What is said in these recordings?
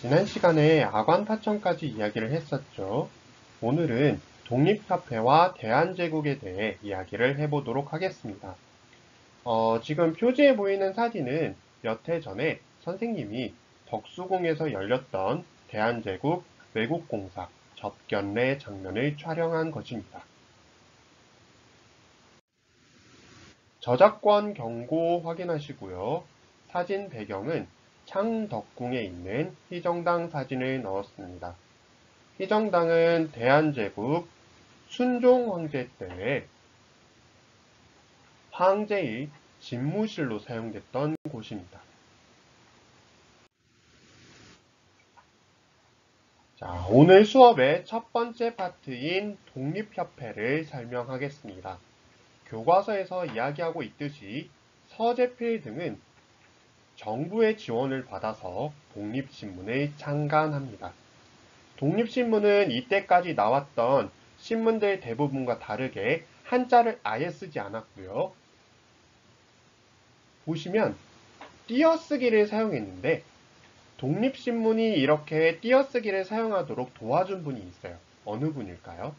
지난 시간에 아관파천까지 이야기를 했었죠. 오늘은 독립협회와 대한제국에 대해 이야기를 해보도록 하겠습니다. 지금 표지에 보이는 사진은 몇 해 전에 선생님이 덕수궁에서 열렸던 대한제국 외국공사 접견례 장면을 촬영한 것입니다. 저작권 경고 확인하시고요. 사진 배경은 창덕궁에 있는 희정당 사진을 넣었습니다. 희정당은 대한제국 순종 황제 때 황제의 집무실로 사용됐던 곳입니다. 자, 오늘 수업의 첫 번째 파트인 독립협회를 설명하겠습니다. 교과서에서 이야기하고 있듯이 서재필 등은 정부의 지원을 받아서 독립신문을 창간합니다. 독립신문은 이때까지 나왔던 신문들 대부분과 다르게 한자를 아예 쓰지 않았고요. 보시면 띄어쓰기를 사용했는데 독립신문이 이렇게 띄어쓰기를 사용하도록 도와준 분이 있어요. 어느 분일까요?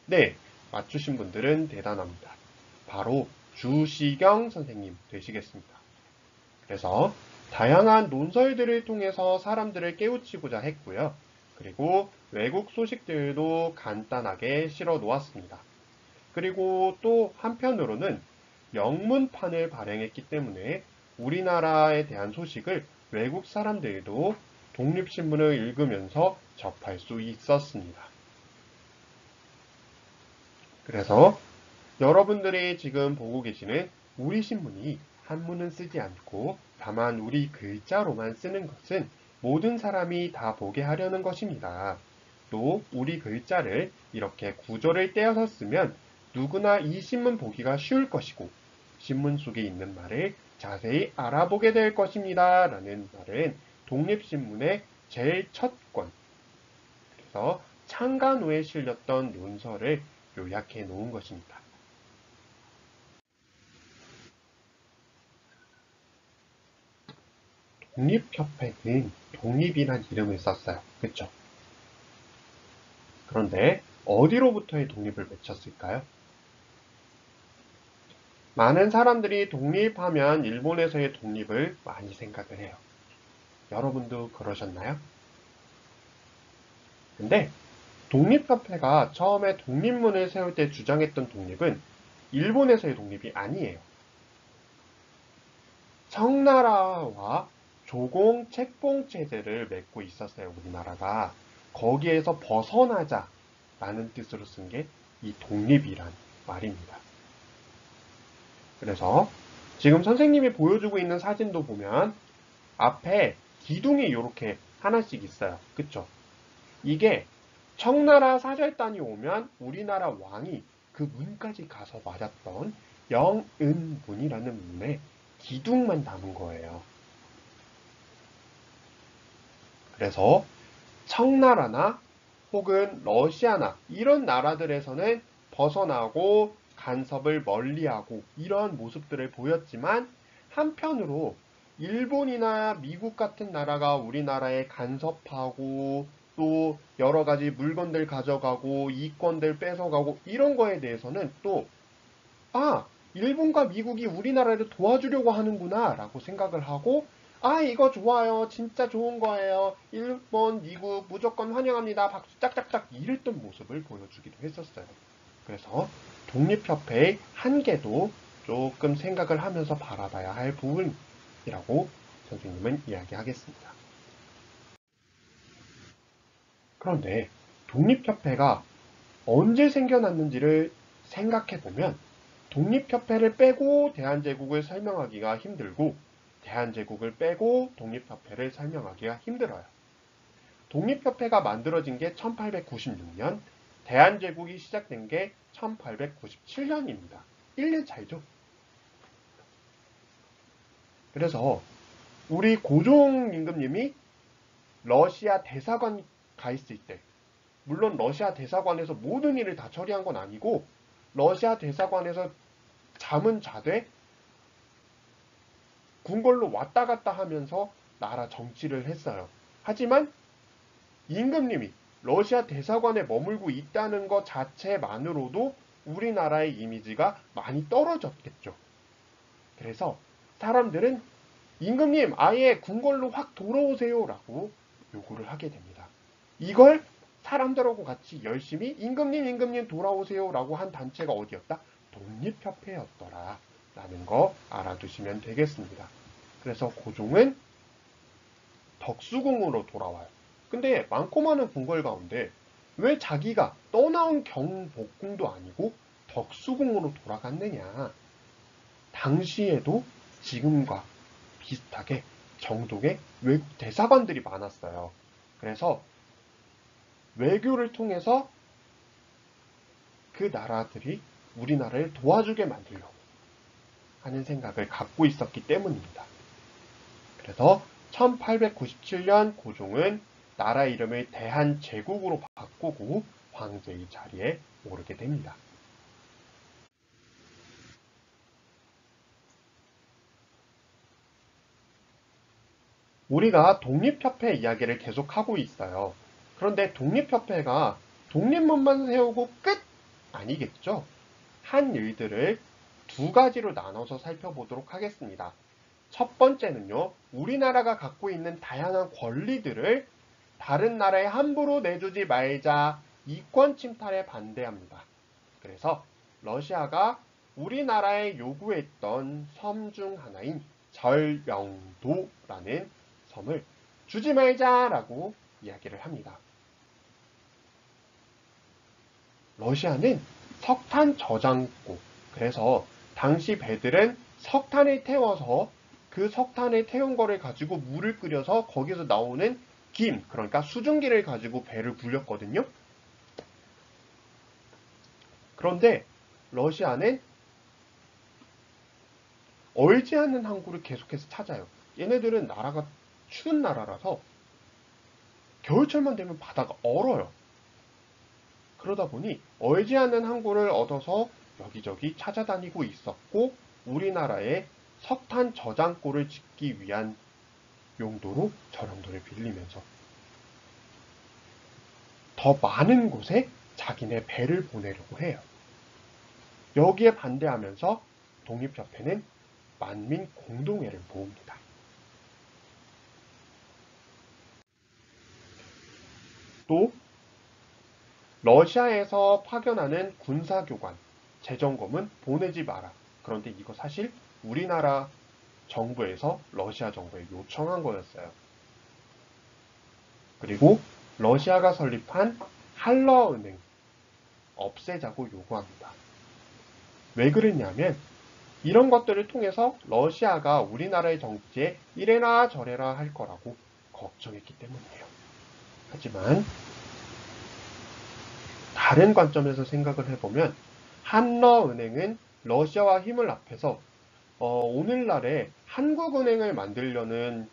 네, 맞추신 분들은 대단합니다. 바로 주시경 선생님 되시겠습니다. 그래서 다양한 논설들을 통해서 사람들을 깨우치고자 했고요. 그리고 외국 소식들도 간단하게 실어 놓았습니다. 그리고 또 한편으로는 영문판을 발행했기 때문에 우리나라에 대한 소식을 외국 사람들도 독립신문을 읽으면서 접할 수 있었습니다. 그래서 여러분들이 지금 보고 계시는 우리 신문이 한문은 쓰지 않고 다만 우리 글자로만 쓰는 것은 모든 사람이 다 보게 하려는 것입니다. 또 우리 글자를 이렇게 구조를 떼어서 쓰면 누구나 이 신문 보기가 쉬울 것이고 신문 속에 있는 말을 자세히 알아보게 될 것입니다. 라는 말은 독립신문의 제일 첫 권, 그래서 창간호에 실렸던 논설을 요약해 놓은 것입니다. 독립협회는 독립이란 이름을 썼어요. 그쵸? 그런데 어디로부터의 독립을 외쳤을까요? 많은 사람들이 독립하면 일본에서의 독립을 많이 생각을 해요. 여러분도 그러셨나요? 근데 독립협회가 처음에 독립문을 세울 때 주장했던 독립은 일본에서의 독립이 아니에요. 청나라와 조공 책봉 체제를 맺고 있었어요, 우리나라가. 거기에서 벗어나자라는 뜻으로 쓴 게 이 독립이란 말입니다. 그래서 지금 선생님이 보여주고 있는 사진도 보면 앞에 기둥이 이렇게 하나씩 있어요. 그쵸? 이게 청나라 사절단이 오면 우리나라 왕이 그 문까지 가서 맞았던 영은문이라는 문에 기둥만 담은 거예요. 그래서 청나라나 혹은 러시아나 이런 나라들에서는 벗어나고 간섭을 멀리하고 이러한 모습들을 보였지만 한편으로 일본이나 미국 같은 나라가 우리나라에 간섭하고 또 여러 가지 물건들 가져가고 이권들 뺏어가고 이런 거에 대해서는 또 일본과 미국이 우리나라를 도와주려고 하는구나 라고 생각을 하고 이거 좋아요. 진짜 좋은 거예요. 일본, 미국 무조건 환영합니다. 박수 짝짝짝 이랬던 모습을 보여주기도 했었어요. 그래서 독립협회의 한계도 조금 생각을 하면서 바라봐야 할 부분이라고 선생님은 이야기하겠습니다. 그런데 독립협회가 언제 생겨났는지를 생각해보면 독립협회를 빼고 대한제국을 설명하기가 힘들고 대한제국을 빼고 독립협회를 설명하기가 힘들어요. 독립협회가 만들어진 게 1896년, 대한제국이 시작된 게 1897년입니다. 1년 차이죠. 그래서 우리 고종 임금님이 러시아 대사관 가 있을 때, 물론 러시아 대사관에서 모든 일을 다 처리한 건 아니고 러시아 대사관에서 잠은 자되 궁궐로 왔다 갔다 하면서 나라 정치를 했어요. 하지만 임금님이 러시아 대사관에 머물고 있다는 것 자체만으로도 우리나라의 이미지가 많이 떨어졌겠죠. 그래서 사람들은 임금님 아예 궁궐로 확 돌아오세요 라고 요구를 하게 됩니다. 이걸 사람들하고 같이 열심히 임금님 돌아오세요 라고 한 단체가 어디였다? 독립협회였더라 라는 거 알아두시면 되겠습니다. 그래서 고종은 덕수궁으로 돌아와요. 근데 많고 많은 궁궐 가운데 왜 자기가 떠나온 경복궁도 아니고 덕수궁으로 돌아갔느냐? 당시에도 지금과 비슷하게 정동에 외국 대사관들이 많았어요. 그래서 외교를 통해서 그 나라들이 우리나라를 도와주게 만들려고 하는 생각을 갖고 있었기 때문입니다. 그래서 1897년 고종은 나라 이름을 대한제국으로 바꾸고 황제의 자리에 오르게 됩니다. 우리가 독립협회 이야기를 계속하고 있어요. 그런데 독립협회가 독립문만 세우고 끝! 아니겠죠? 한 일들을 두 가지로 나눠서 살펴보도록 하겠습니다. 첫 번째는요, 우리나라가 갖고 있는 다양한 권리들을 다른 나라에 함부로 내주지 말자, 이권 침탈에 반대합니다. 그래서 러시아가 우리나라에 요구했던 섬 중 하나인 절명도라는 섬을 주지 말자라고 이야기를 합니다. 러시아는 석탄 저장고, 그래서 당시 배들은 석탄을 태워서 그 석탄을 태운 거를 가지고 물을 끓여서 거기서 나오는 김, 그러니까 수증기를 가지고 배를 굴렸거든요. 그런데 러시아는 얼지 않는 항구를 계속해서 찾아요. 얘네들은 나라가 추운 나라라서 겨울철만 되면 바다가 얼어요. 그러다 보니 얼지 않는 항구를 얻어서 여기저기 찾아다니고 있었고 우리나라에 석탄 저장고를 짓기 위한 용도로 저령도를 빌리면서 더 많은 곳에 자기네 배를 보내려고 해요. 여기에 반대하면서 독립협회는 만민 공동회를 모읍니다. 또 러시아에서 파견하는 군사교관, 재점검은 보내지 마라. 그런데 이거 사실 우리나라 정부에서 러시아 정부에 요청한 거였어요. 그리고 러시아가 설립한 한러은행 없애자고 요구합니다. 왜 그랬냐면 이런 것들을 통해서 러시아가 우리나라의 정치에 이래라 저래라 할 거라고 걱정했기 때문이에요. 하지만 다른 관점에서 생각을 해보면 한러은행은 러시아와 힘을 합해서 오늘날의 한국은행을 만들려는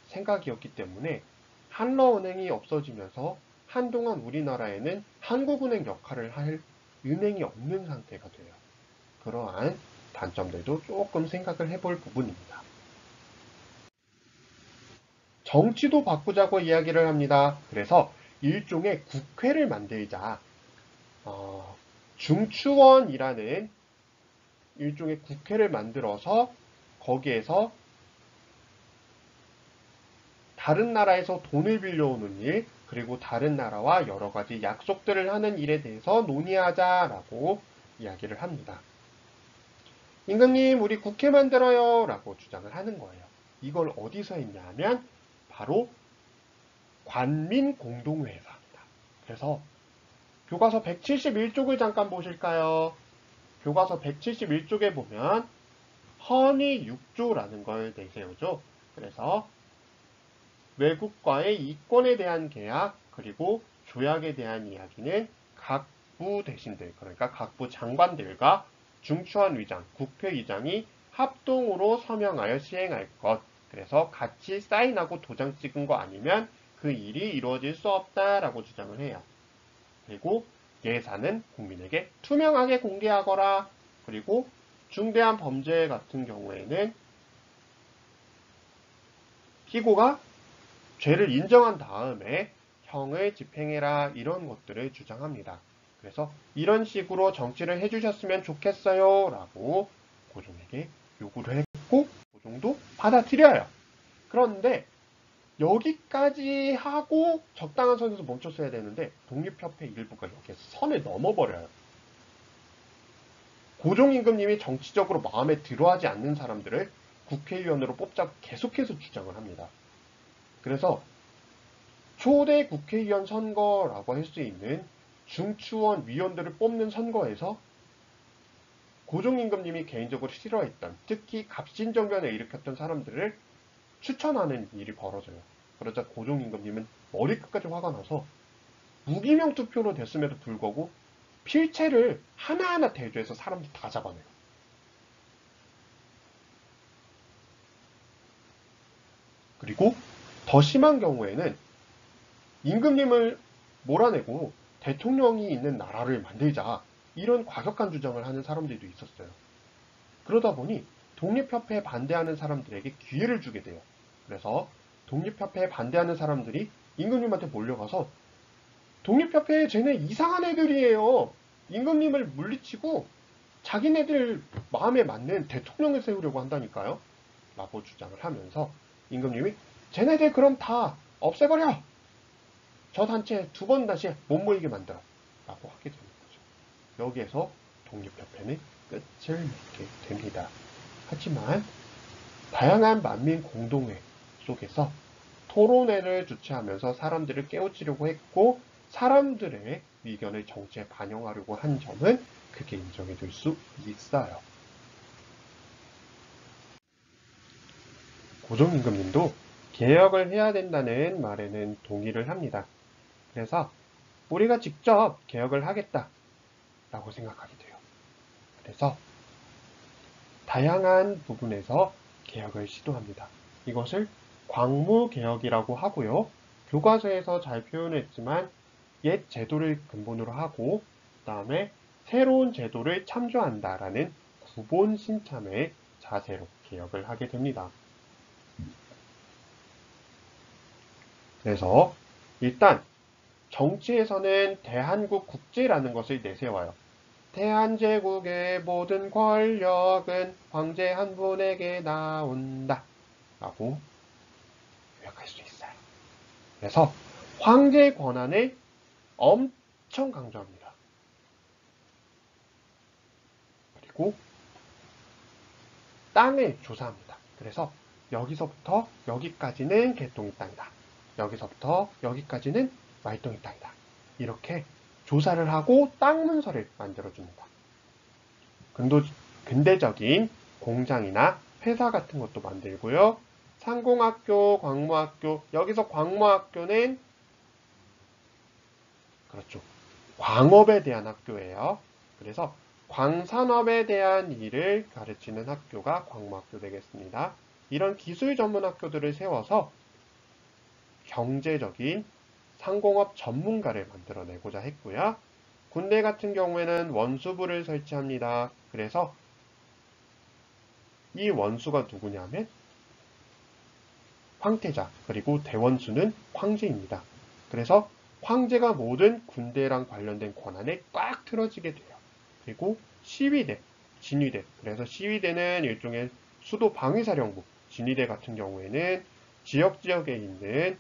생각이었기 때문에 한러은행이 없어지면서 한동안 우리나라에는 한국은행 역할을 할 은행이 없는 상태가 돼요. 그러한 단점들도 조금 생각을 해볼 부분입니다. 정치도 바꾸자고 이야기를 합니다. 그래서 일종의 국회를 만들자. 중추원이라는 일종의 국회를 만들어서 거기에서 다른 나라에서 돈을 빌려오는 일, 그리고 다른 나라와 여러 가지 약속들을 하는 일에 대해서 논의하자라고 이야기를 합니다. 임금님, 우리 국회 만들어요 라고 주장을 하는 거예요. 이걸 어디서 했냐 하면 바로 관민공동회에서 합니다. 그래서 교과서 171쪽을 잠깐 보실까요? 교과서 171쪽에 보면 헌의 6조라는 걸 내세우죠. 그래서 외국과의 이권에 대한 계약 그리고 조약에 대한 이야기는 각부 대신들, 그러니까 각부 장관들과 중추원 의장, 국회의장이 합동으로 서명하여 시행할 것. 그래서 같이 사인하고 도장 찍은 거 아니면 그 일이 이루어질 수 없다라고 주장을 해요. 그리고 예산은 국민에게 투명하게 공개하거라. 그리고 중대한 범죄 같은 경우에는 피고가 죄를 인정한 다음에 형을 집행해라 이런 것들을 주장합니다. 그래서 이런 식으로 정치를 해주셨으면 좋겠어요 라고 고종에게 요구를 했고 고종도 받아들여요. 그런데 여기까지 하고 적당한 선에서 멈췄어야 되는데 독립협회 일부가 여기에서 선을 넘어버려요. 고종임금님이 정치적으로 마음에 들어하지 않는 사람들을 국회의원으로 뽑자고 계속해서 주장을 합니다. 그래서 초대 국회의원 선거라고 할 수 있는 중추원 위원들을 뽑는 선거에서 고종임금님이 개인적으로 싫어했던, 특히 갑신정변을 일으켰던 사람들을 추천하는 일이 벌어져요. 그러자 고종임금님은 머리끝까지 화가 나서 무기명 투표로 됐음에도 불구하고 필체를 하나하나 대조해서 사람들 다 잡아내요. 그리고 더 심한 경우에는 임금님을 몰아내고 대통령이 있는 나라를 만들자 이런 과격한 주장을 하는 사람들도 있었어요. 그러다 보니 독립협회에 반대하는 사람들에게 기회를 주게 돼요. 그래서 독립협회에 반대하는 사람들이 임금님한테 몰려가서 독립협회에 쟤네 이상한 애들이에요. 임금님을 물리치고 자기네들 마음에 맞는 대통령을 세우려고 한다니까요. 라고 주장을 하면서 임금님이 쟤네들 그럼 다 없애버려. 저 단체 두 번 다시 못 모이게 만들어. 라고 하게 되는 거죠. 여기에서 독립협회는 끝을 맺게 됩니다. 하지만 다양한 만민 공동회 속에서 토론회를 주최하면서 사람들을 깨우치려고 했고 사람들의 의견을 정치에 반영하려고 한 점은 크게 인정해 줄 수 있어요. 고종임금님도 개혁을 해야 된다는 말에는 동의를 합니다. 그래서 우리가 직접 개혁을 하겠다라고 생각하게 돼요. 그래서 다양한 부분에서 개혁을 시도합니다. 이것을 광무개혁이라고 하고요. 교과서에서 잘 표현했지만 옛 제도를 근본으로 하고 그 다음에 새로운 제도를 참조한다라는 구본 신참의 자세로 개혁을 하게 됩니다. 그래서 일단 정치에서는 대한국 국제라는 것을 내세워요. 대한제국의 모든 권력은 황제 한 분에게 나온다 라고 요약할 수 있어요. 그래서 황제의 권한을 엄청 강조합니다. 그리고 땅을 조사합니다. 그래서 여기서부터 여기까지는 개똥이 땅이다. 여기서부터 여기까지는 말똥이 땅이다. 이렇게 조사를 하고 땅 문서를 만들어줍니다. 근대적인 공장이나 회사 같은 것도 만들고요. 상공학교, 광무학교, 여기서 광무학교는 그렇죠. 광업에 대한 학교예요. 그래서 광산업에 대한 일을 가르치는 학교가 광무학교 되겠습니다. 이런 기술 전문 학교들을 세워서 경제적인 상공업 전문가를 만들어내고자 했고요. 군대 같은 경우에는 원수부를 설치합니다. 그래서 이 원수가 누구냐면 황태자 그리고 대원수는 황제입니다. 그래서 황제가 모든 군대랑 관련된 권한에 꽉 틀어지게 돼요. 그리고 시위대, 진위대. 그래서 시위대는 일종의 수도 방위사령부, 진위대 같은 경우에는 지역에 있는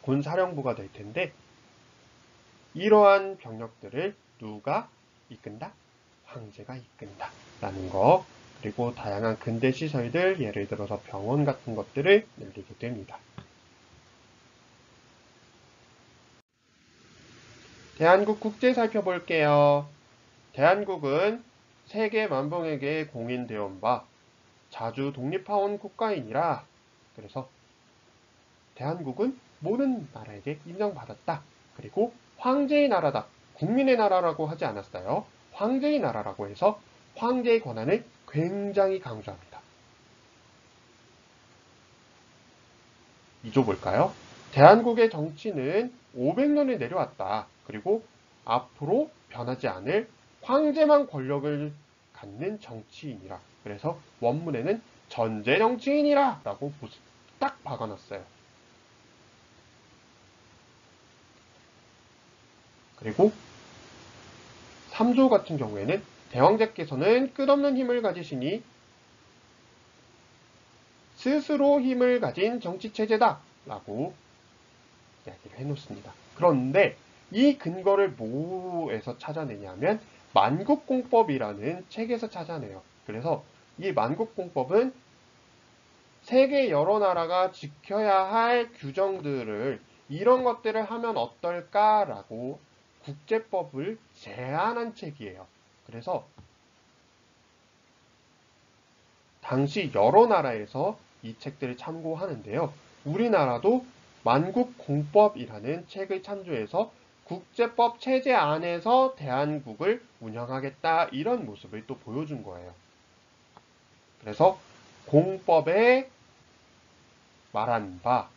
군사령부가 될 텐데 이러한 병력들을 누가 이끈다? 황제가 이끈다. 라는 거. 그리고 다양한 근대 시설들, 예를 들어서 병원 같은 것들을 늘리게 됩니다. 대한국 국제 살펴볼게요. 대한국은 세계 만병에게 공인되온 바 자주 독립하온 국가이니라. 그래서 대한국은 모든 나라에게 인정받았다. 그리고 황제의 나라다. 국민의 나라라고 하지 않았어요. 황제의 나라라고 해서 황제의 권한을 굉장히 강조합니다. 2조 볼까요? 대한국의 정치는 500년을 내려왔다. 그리고 앞으로 변하지 않을 황제만 권력을 갖는 정치인이라. 그래서 원문에는 전제 정치인이라 라고 딱 박아놨어요. 그리고 3조 같은 경우에는 대왕자께서는 끝없는 힘을 가지시니 스스로 힘을 가진 정치체제다 라고 이야기를 해놓습니다. 그런데 이 근거를 뭐에서 찾아내냐면 만국공법이라는 책에서 찾아내요. 그래서 이 만국공법은 세계 여러 나라가 지켜야 할 규정들을 이런 것들을 하면 어떨까라고 국제법을 제안한 책이에요. 그래서 당시 여러 나라에서 이 책들을 참고하는데요. 우리나라도 만국공법이라는 책을 참조해서 국제법 체제 안에서 대한국을 운영하겠다 이런 모습을 또 보여준 거예요. 그래서 공법에 말한 바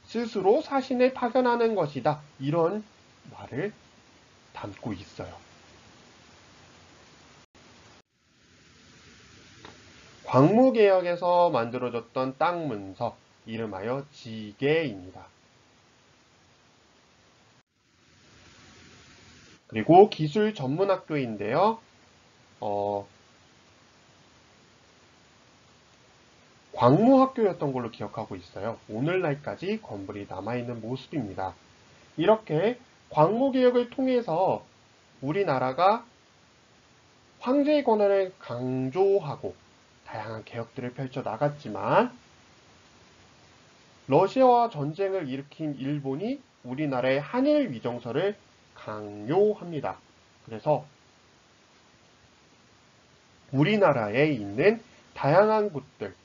스스로 사신을 파견하는 것이다 이런 말을 담고 있어요. 광무개혁에서 만들어졌던 땅 문서 이름하여 지계입니다. 그리고 기술 전문학교인데요. 광무학교였던 걸로 기억하고 있어요. 오늘날까지 건물이 남아있는 모습입니다. 이렇게 광무개혁을 통해서 우리나라가 황제의 권한을 강조하고 다양한 개혁들을 펼쳐 나갔지만 러시아와 전쟁을 일으킨 일본이 우리나라의 한일 위정서를 강요합니다. 그래서 우리나라에 있는 다양한 곳들,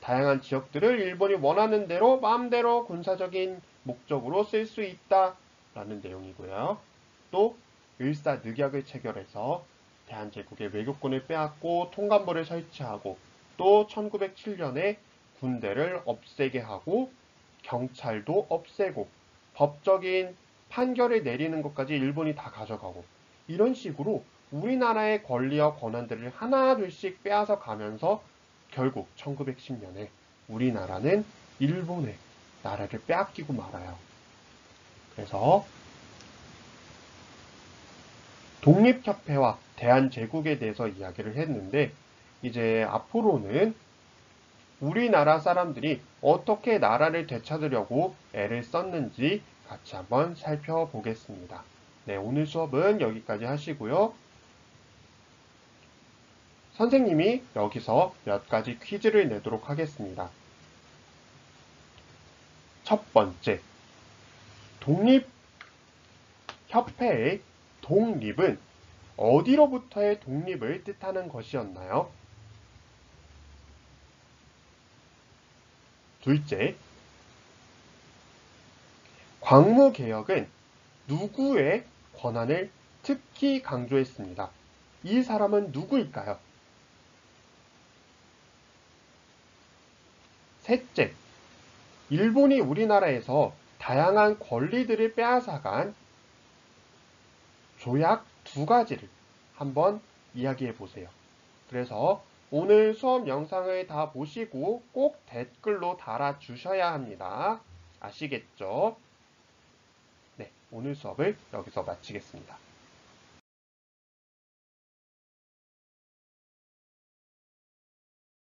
다양한 지역들을 일본이 원하는 대로 마음대로 군사적인 목적으로 쓸 수 있다라는 내용이고요. 또 을사늑약을 체결해서 대한제국의 외교권을 빼앗고 통감부를 설치하고 또 1907년에 군대를 없애게 하고 경찰도 없애고 법적인 판결을 내리는 것까지 일본이 다 가져가고 이런 식으로 우리나라의 권리와 권한들을 하나둘씩 빼앗아 가면서 결국 1910년에 우리나라는 일본의 나라를 빼앗기고 말아요. 그래서 독립협회와 대한제국에 대해서 이야기를 했는데 이제 앞으로는 우리나라 사람들이 어떻게 나라를 되찾으려고 애를 썼는지 같이 한번 살펴보겠습니다. 네, 오늘 수업은 여기까지 하시고요. 선생님이 여기서 몇 가지 퀴즈를 내도록 하겠습니다. 첫 번째, 독립협회의 독립은 어디로부터의 독립을 뜻하는 것이었나요? 둘째, 광무개혁은 누구의 권한을 특히 강조했습니다. 이 사람은 누구일까요? 셋째, 일본이 우리나라에서 다양한 권리들을 빼앗아간 조약 두 가지를 한번 이야기해 보세요. 그래서 오늘 수업 영상을 다 보시고 꼭 댓글로 달아주셔야 합니다. 아시겠죠? 네, 오늘 수업을 여기서 마치겠습니다.